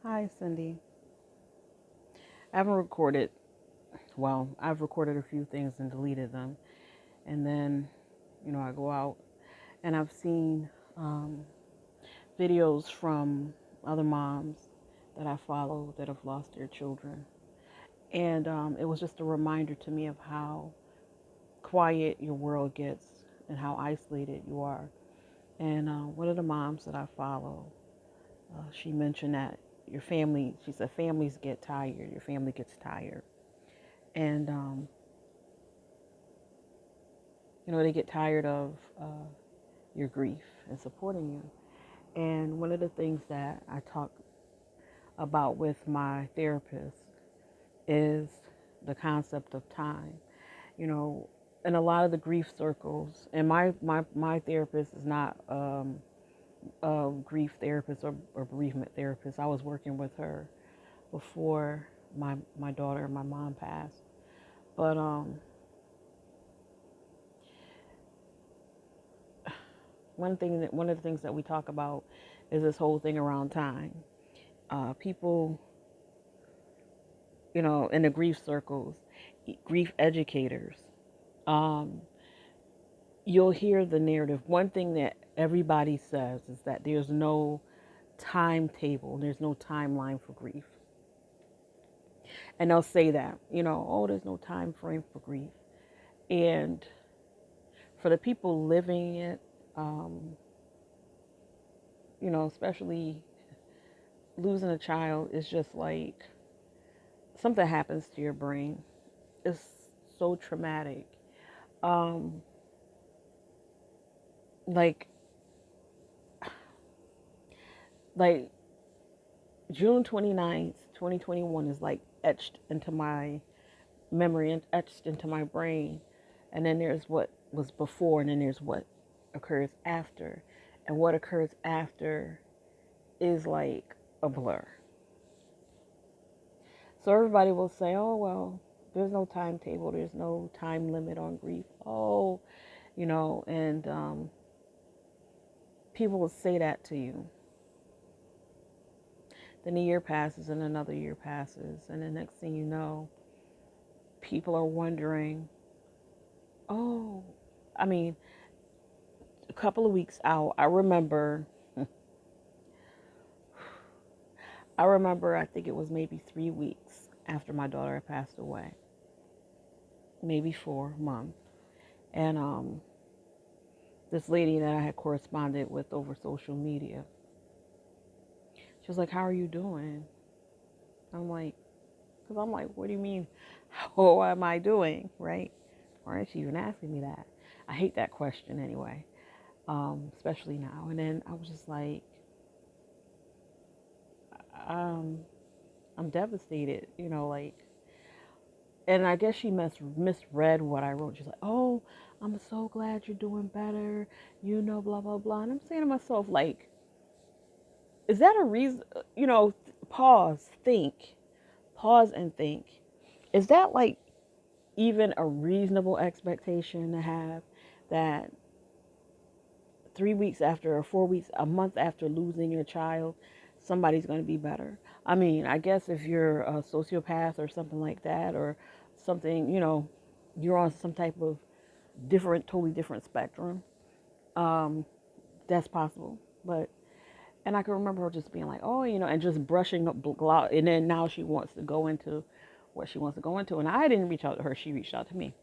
Hi, Cindy. I haven't recorded, well, I've recorded a few things and deleted them. And then, I go out and I've seen videos from other moms that I follow that have lost their children. And it was just a reminder to me of how quiet your world gets and how isolated you are. And one of the moms that I follow, she mentioned that she said, families get tired, your family gets tired. And they get tired of your grief and supporting you. And one of the things that I talk about with my therapist is the concept of time. You know, in a lot of the grief circles, and my therapist is not a grief therapist or bereavement therapist. I was working with her before my daughter and my mom passed. But one of the things that we talk about is this whole thing around time. People, in the grief circles, grief educators, um, you'll hear the narrative. One thing that everybody says is that there's no timetable, there's no timeline for grief. And they'll say that, oh, there's no time frame for grief. And for the people living it, um, especially losing a child, is just like something happens to your brain. It's so traumatic. Um, like like June 29th, 2021 is like etched into my memory and etched into my brain. And then there's what was before, and then there's what occurs after. And what occurs after is like a blur. So everybody will say, oh, well, there's no timetable, there's no time limit on grief. Oh, and people will say that to you. Then a year passes and another year passes. And the next thing you know, people are wondering, oh, I mean, a couple of weeks out, I think it was maybe 3 weeks after my daughter had passed away, maybe 4 months. And this lady that I had corresponded with over social media, she was like, how are you doing? I'm like, because I'm like, what do you mean, how am I doing, right? Why aren't you even asking me that? I hate that question anyway, especially now. And then I was just like, um, I'm devastated, like, and I guess she misread what I wrote. She's like, oh, I'm so glad you're doing better, blah, blah, blah. And I'm saying to myself, like, is that a reason, pause, pause and think. Is that like even a reasonable expectation to have that 3 weeks after, or 4 weeks, a month after losing your child, somebody's going to be better? I mean, I guess if you're a sociopath or something like that, or something, you're on some type of totally different spectrum, um, that's possible. But, and I can remember her just being like, oh, and just brushing up, and then now she wants to go into what she wants to go into. And I didn't reach out to her, she reached out to me.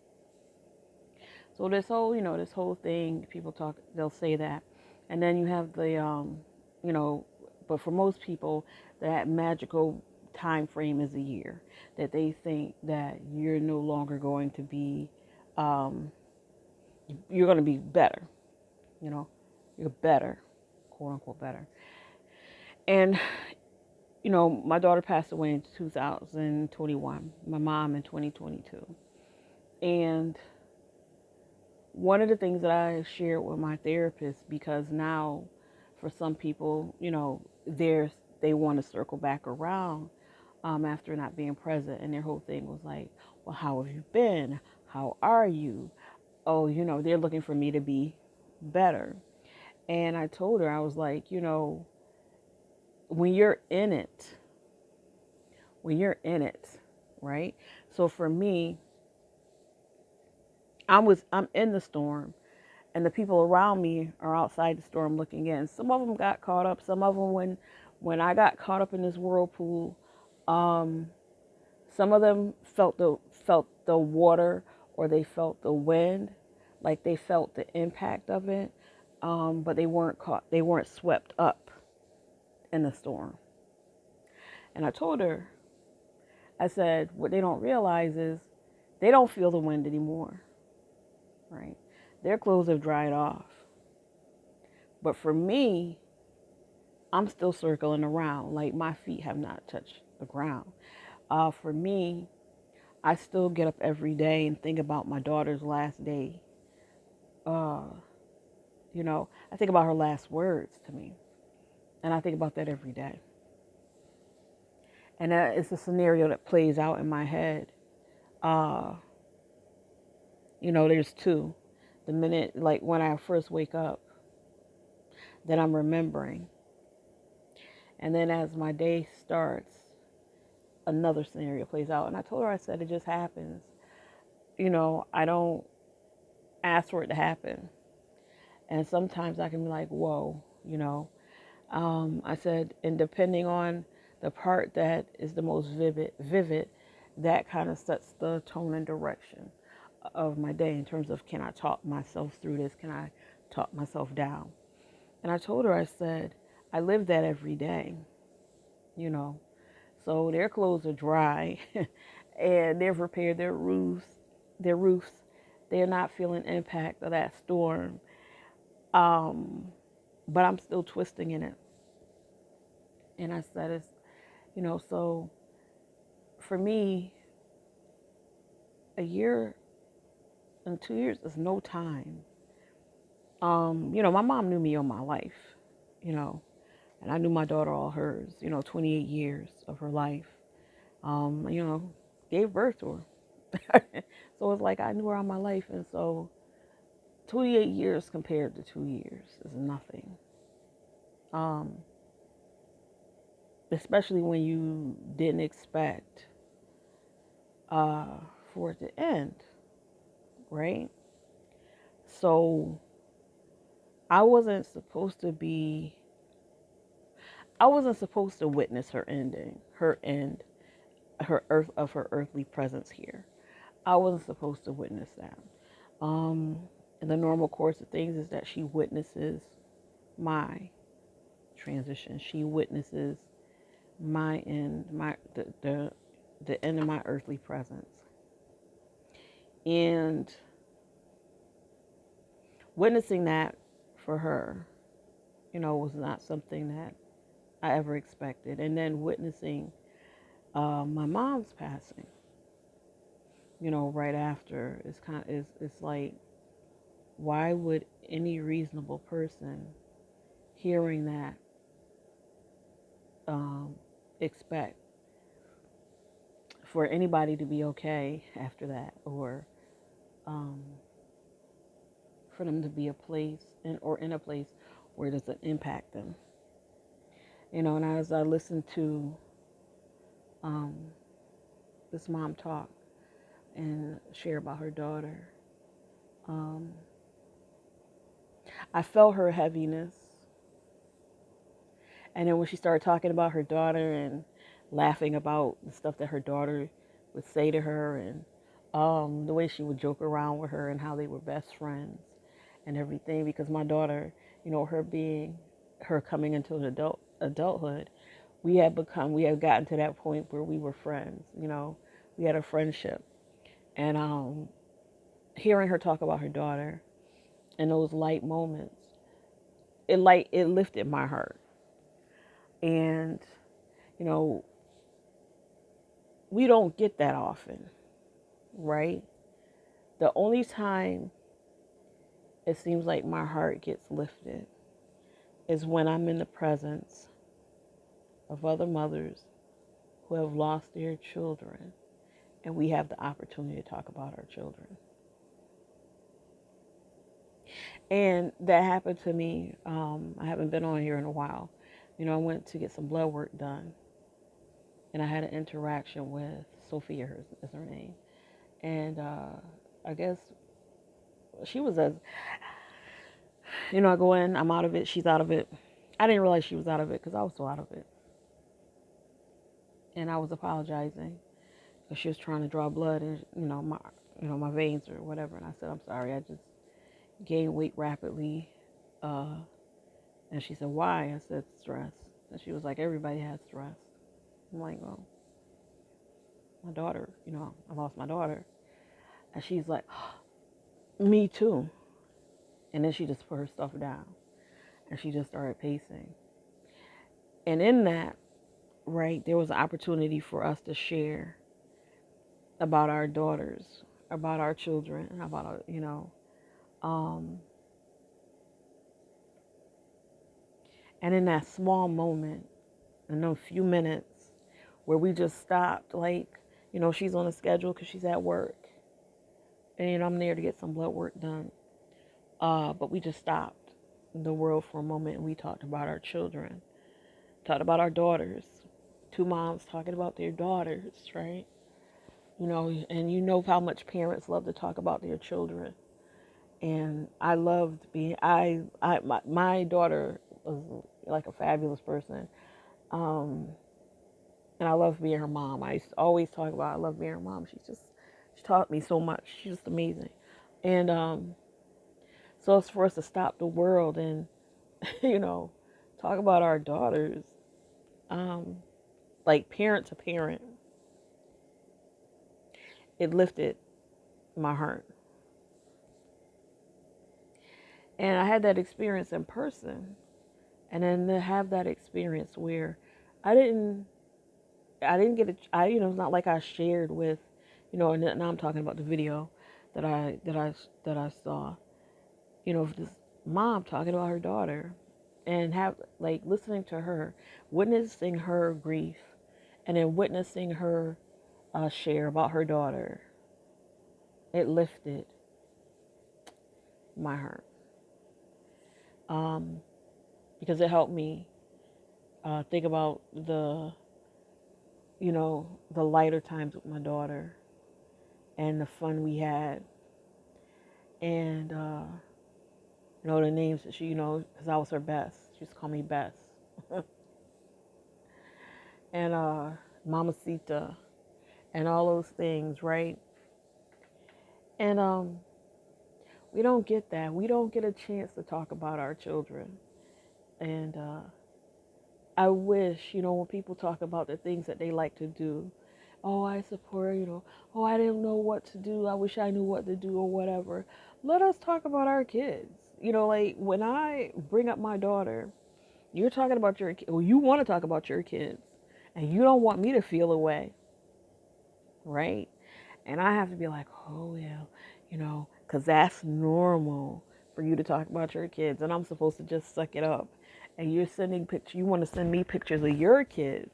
So this whole thing, people talk, they'll say that. And then you have you know, but for most people, that magical time frame is a year, that they think that you're no longer going to be, um, you're going to be better, you know, you're better, quote unquote better. And, my daughter passed away in 2021, my mom in 2022. And one of the things that I shared with my therapist, because now for some people, they want to circle back around after not being present, and their whole thing was like, well, how have you been? How are you? Oh, they're looking for me to be better. And I told her, I was like, when you're in it, when you're in it, right? So for me, I'm in the storm, and the people around me are outside the storm looking in. Some of them got caught up. Some of them, when I got caught up in this whirlpool, um, some of them felt the water, or they felt the wind, like they felt the impact of it, but they weren't caught. They weren't swept up in the storm. And I told her, I said, what they don't realize is they don't feel the wind anymore, right? Their clothes have dried off. But for me, I'm still circling around. Like my feet have not touched the ground. For me, I still get up every day and think about my daughter's last day. Uh, I think about her last words to me. And I think about that every day. And it's a scenario that plays out in my head. Uh, there's two. The minute, like when I first wake up, then I'm remembering. And then as my day starts, another scenario plays out. And I told her, I said, it just happens. I don't ask for it to happen. And sometimes I can be like, whoa, I said, and depending on the part that is the most vivid, that kind of sets the tone and direction of my day in terms of, can I talk myself through this? Can I talk myself down? And I told her, I said, I live that every day, you know. So their clothes are dry and they've repaired their roofs. They're not feeling impact of that storm. Um, but I'm still twisting in it. And I said, so for me, a year and 2 years is no time. My mom knew me all my life, you know, and I knew my daughter all hers, 28 years of her life. um, you know, gave birth to her. So it's like I knew her all my life. And so 28 years compared to 2 years is nothing. Um, Especially when you didn't expect uh, for it to end, right? So I wasn't supposed to be, I wasn't supposed to witness her end, her earthly presence here. I wasn't supposed to witness that. Um, and the normal course of things is that she witnesses my transition. She witnesses my end, the end of my earthly presence. And witnessing that for her, was not something that I ever expected. And then witnessing my mom's passing, right after, it's like, why would any reasonable person hearing that um, expect for anybody to be okay after that, or um, for them to be in a place where it doesn't impact them. And as I listened to um, this mom talk and share about her daughter, um, I felt her heaviness. And then when she started talking about her daughter and laughing about the stuff that her daughter would say to her, and the way she would joke around with her and how they were best friends and everything, because my daughter, her coming into adulthood, we had gotten to that point where we were friends. We had a friendship. And hearing her talk about her daughter in those light moments, it lifted my heart. And you know we don't get that often, right? The only time it seems like my heart gets lifted is when I'm in the presence of other mothers who have lost their children, and we have the opportunity to talk about our children. And that happened to me. I haven't been on here in a while. I went to get some blood work done, and I had an interaction with Sophia, is her name, and I guess she was as I go in, I'm out of it, she's out of it. I didn't realize she was out of it because I was so out of it, and I was apologizing because she was trying to draw blood in my veins or whatever, and I said I'm sorry, I just gained weight rapidly, uh, and she said why? I said stress, and she was like everybody has stress. I'm like, well, my daughter, I lost my daughter, and she's like, me too, and then she just put her stuff down and she just started pacing, and in that, right, there was an opportunity for us to share about our daughters, about our children, about um, and in that small moment, in those few minutes where we just stopped, like, she's on a schedule because she's at work, and I'm there to get some blood work done. But we just stopped the world for a moment and we talked about our children, talked about our daughters. Two moms talking about their daughters, right? And how much parents love to talk about their children. And I loved being my daughter was like a fabulous person. Um, and I love being her mom. I used to always talk about I love being her mom. She taught me so much. She's just amazing. And so it's for us to stop the world and you know talk about our daughters, um, like parent to parent. It lifted my heart. And I had that experience in person, and then to have that experience where I didn't get it. It's not like I shared with, and now I'm talking about the video that I saw. This mom talking about her daughter, and have like listening to her, witnessing her grief, and then witnessing her share about her daughter. It lifted my heart, um, because it helped me think about the lighter times with my daughter and the fun we had, and the names that she, because I was her best. She used to call me Bess, and Mamacita, and all those things, right? And we don't get that. We don't get a chance to talk about our children, and I wish, when people talk about the things that they like to do, oh, I support, oh, I didn't know what to do. I wish I knew what to do or whatever. Let us talk about our kids. Like when I bring up my daughter, you're talking about your kid, or you want to talk about your kids, and you don't want me to feel away, right? And I have to be like, oh, well, because that's normal for you to talk about your kids, and I'm supposed to just suck it up. And you're sending pictures, you want to send me pictures of your kids,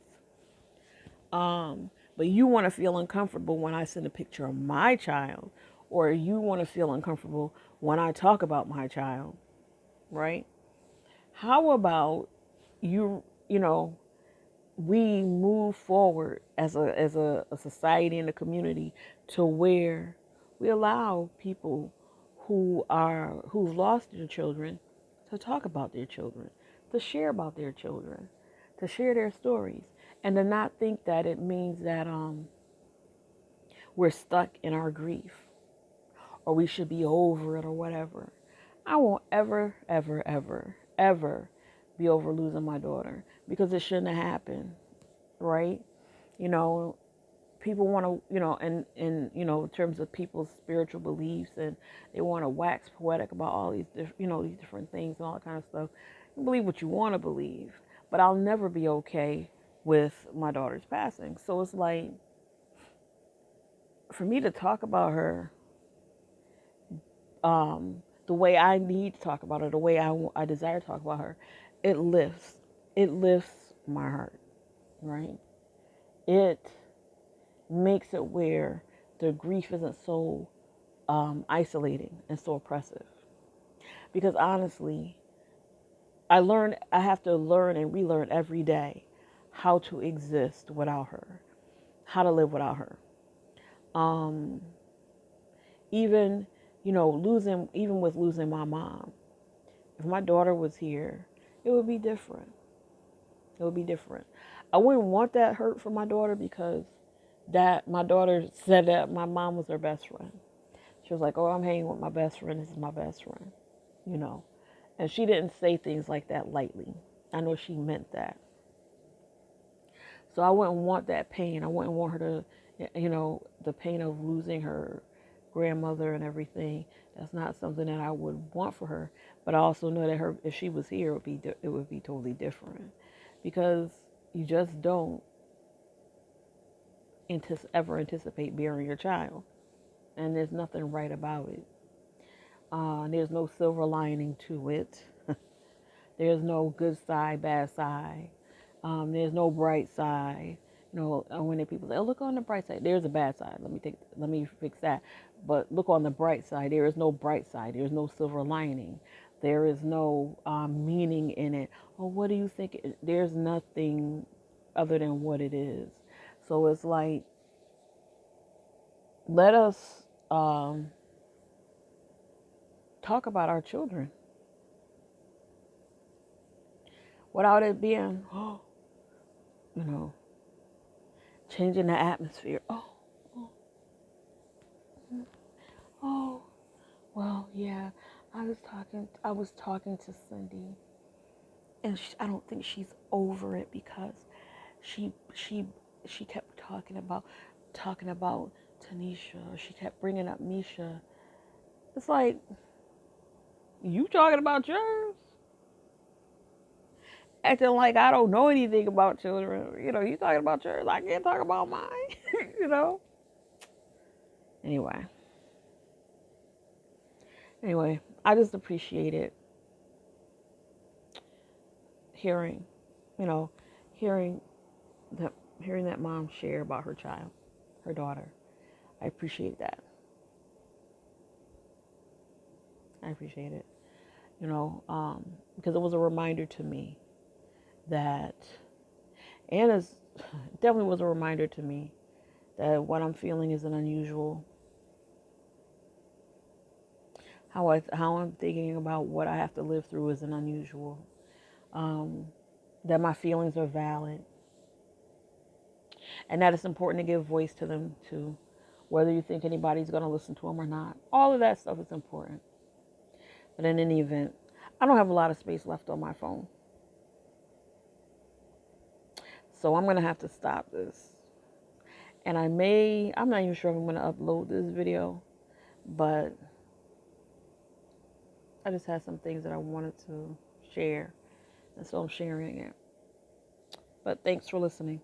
but you want to feel uncomfortable when I send a picture of my child, or you want to feel uncomfortable when I talk about my child, right? How about you, we move forward as a society and a community to where we allow people who've lost their children to talk about their children, to share about their children, to share their stories, and to not think that it means that we're stuck in our grief or we should be over it or whatever. I won't ever, ever, ever, ever be over losing my daughter because it shouldn't have happened, right? You know, people want to, in terms of people's spiritual beliefs, and they want to wax poetic about all these, these different things and all that kind of stuff. You believe what you want to believe, but I'll never be okay with my daughter's passing. So it's like, for me to talk about her, the way I need to talk about her, the way I desire to talk about her, it lifts, it lifts my heart, right? It makes it where the grief isn't so isolating and so oppressive. Because honestly, I have to learn and relearn every day how to exist without her, how to live without her. Um, even, even with losing my mom, if my daughter was here, it would be different. It would be different. I wouldn't want that hurt for my daughter because my daughter said that my mom was her best friend. She was like, "Oh, I'm hanging with my best friend. This is my best friend," you know. And she didn't say things like that lightly. I know she meant that. So I wouldn't want that pain. I wouldn't want her to, the pain of losing her grandmother and everything. That's not something that I would want for her. But I also know that if she was here, it would be totally different, because you just don't ever anticipate burying your child, and there's nothing right about it. There's no silver lining to it. There's no good side, bad side. There's no bright side. When people say, "Oh, look on the bright side," there's a bad side. Let me fix that. But look on the bright side. There is no bright side. There is no silver lining. There is no meaning in it. Oh, what do you think? There's nothing other than what it is. So it's like, let us talk about our children without it being, you know, changing the atmosphere. Oh, oh, well, yeah. I was talking to Cindy, and I don't think she's over it because she she she kept talking about Tanisha, or she kept bringing up Misha. It's like, you talking about yours, acting like I don't know anything about children. You talking about yours. I can't talk about mine. you know. Anyway, I just appreciated hearing, you know, hearing that hearing that mom share about her child, her daughter. I appreciate that. I appreciate it. Because it was a reminder to me that Anna's definitely was a reminder to me that what I'm feeling isn't unusual. How I'm thinking about what I have to live through isn't unusual. That my feelings are valid, and that it's important to give voice to them too, whether you think anybody's going to listen to them or not. All of that stuff is important. But in any event, I don't have a lot of space left on my phone, so I'm going to have to stop this. And I'm not even sure if I'm going to upload this video, but I just had some things that I wanted to share, and so I'm sharing it. But thanks for listening.